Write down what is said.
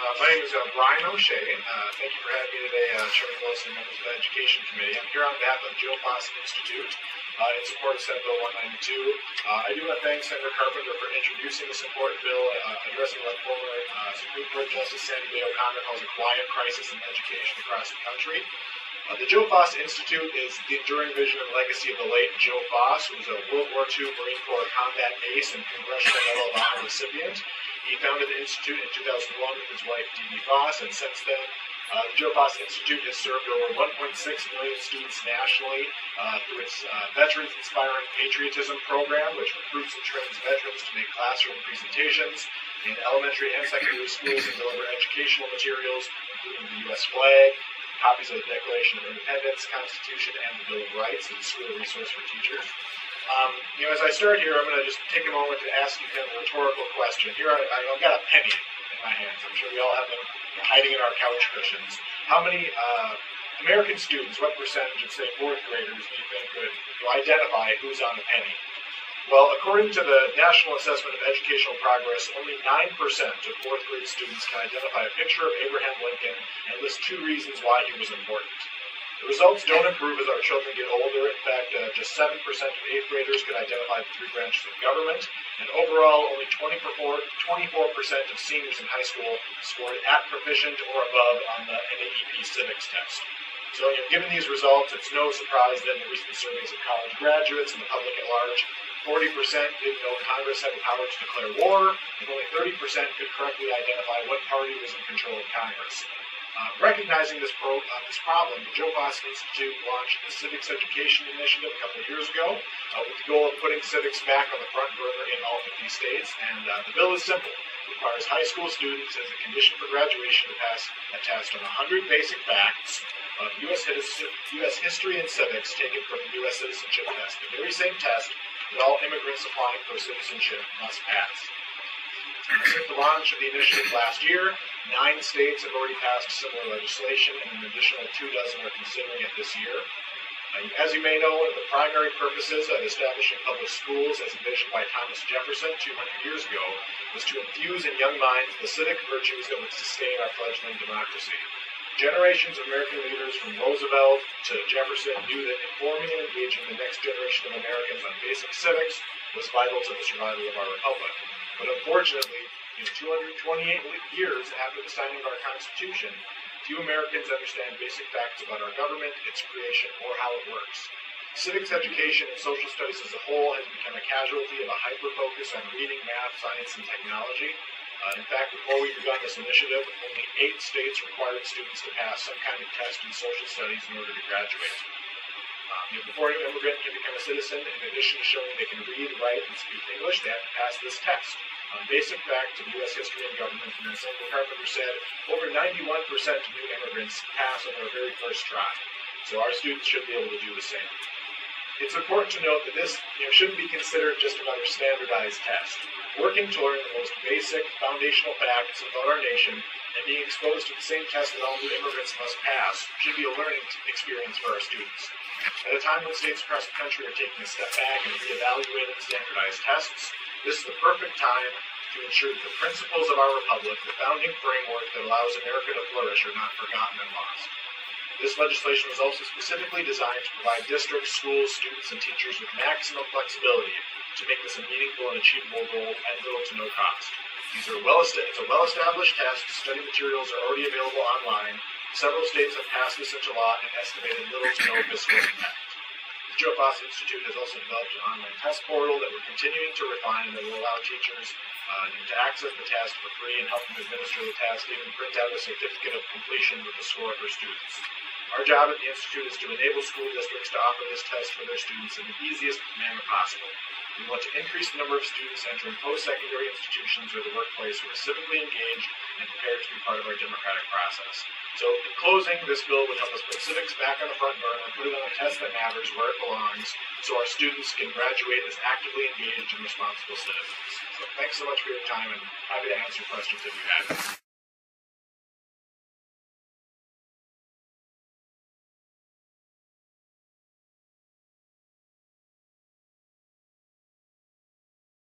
My name is Brian O'Shea. Thank you for having me today, Chairman Wilson and members of the Education Committee. I'm here on behalf of the Foss Institute in support of Senate Bill 192. I do want to thank Senator Carpenter for introducing this important bill addressing what former Supreme Court Justice Sandy Day O'Connor calls a quiet crisis in education across the country. The Joe Foss Institute is the enduring vision and legacy of the late Joe Foss, who was a World War II Marine Corps combat ace and Congressional Medal of Honor recipient. He founded the Institute in 2001 with his wife, Dee Dee Foss, and since then, the Joe Foss Institute has served over 1.6 million students nationally through its Veterans Inspiring Patriotism program, which recruits and trains veterans to make classroom presentations in elementary and secondary schools and deliver educational materials, including the U.S. flag, copies of the Declaration of Independence, Constitution, and the Bill of Rights as a school resource for teachers. As I start here, I'm going to just take a moment to ask you kind of a rhetorical question. Here, I've got a penny in my hands. I'm sure we all have them hiding in our couch cushions. How many American students, what percentage of, say, fourth graders do you think could identify who's on the penny? Well, according to the National Assessment of Educational Progress, only 9% of fourth grade students can identify a picture of Abraham Lincoln and list 2 reasons why he was important. The results don't improve as our children get older. In fact, just 7% of 8th graders can identify the 3 branches of government, and overall, only 24% of seniors in high school scored at proficient or above on the NAEP Civics test. So, given these results, it's no surprise that in the recent surveys of college graduates and the public at large, 40% didn't know Congress had the power to declare war, and only 30% could correctly identify what party was in control of Congress. Recognizing this problem, the Joe Foss Institute launched the Civics Education Initiative a couple of years ago with the goal of putting civics back on the front burner in all 50 states, and the bill is simple. It requires high school students as a condition for graduation to pass a test on 100 basic facts of U.S. history and civics taken from the U.S. citizenship test, the very same test that all immigrants applying for citizenship must pass. Since the launch of the initiative last year, 9 states have already passed similar legislation, and an additional 2 dozen are considering it this year. As you may know, one of the primary purposes of establishing public schools, as envisioned by Thomas Jefferson 200 years ago, was to infuse in young minds the civic virtues that would sustain our fledgling democracy. Generations of American leaders, from Roosevelt to Jefferson, knew that informing and engaging the next generation of Americans on basic civics was vital to the survival of our republic. But unfortunately, 228 years after the signing of our Constitution, few Americans understand basic facts about our government, its creation, or how it works. Civics education and social studies as a whole has become a casualty of a hyper-focus on reading, math, science, and technology. In fact, before we began this initiative, only 8 states required students to pass some kind of test in social studies in order to graduate. Before an immigrant can become a citizen, in addition to showing they can read, write, and speak English, they have to pass this test. Basic facts of U.S. history and government, and as Senator Carpenter said, over 91% of new immigrants pass on their very first try. So our students should be able to do the same. It's important to note that this shouldn't be considered just another standardized test. Working to learn the most basic, foundational facts about our nation and being exposed to the same test that all new immigrants must pass should be a learning experience for our students. At a time when states across the country are taking a step back and reevaluating standardized tests, this is the perfect time to ensure that the principles of our republic, the founding framework that allows America to flourish, are not forgotten and lost. This legislation was also specifically designed to provide districts, schools, students, and teachers with maximum flexibility to make this a meaningful and achievable goal at little to no cost. It's a well-established test. Study materials are already available online. Several states have passed this into law and estimated little to no fiscal impact. The Joe Foss Institute has also developed an online test portal that we're continuing to refine that will allow teachers to access the test for free and help them administer the test, even print out a certificate of completion with the score for students. Our job at the Institute is to enable school districts to offer this test for their students in the easiest manner possible. We want to increase the number of students entering post-secondary institutions or the workplace who are civically engaged and prepared to be part of our democratic process. So, in closing, this bill would help us put civics back on the front burner and put it on a test that matters where it belongs so our students can graduate as actively engaged and responsible citizens. So, thanks so much for your time, and happy to answer questions if you have.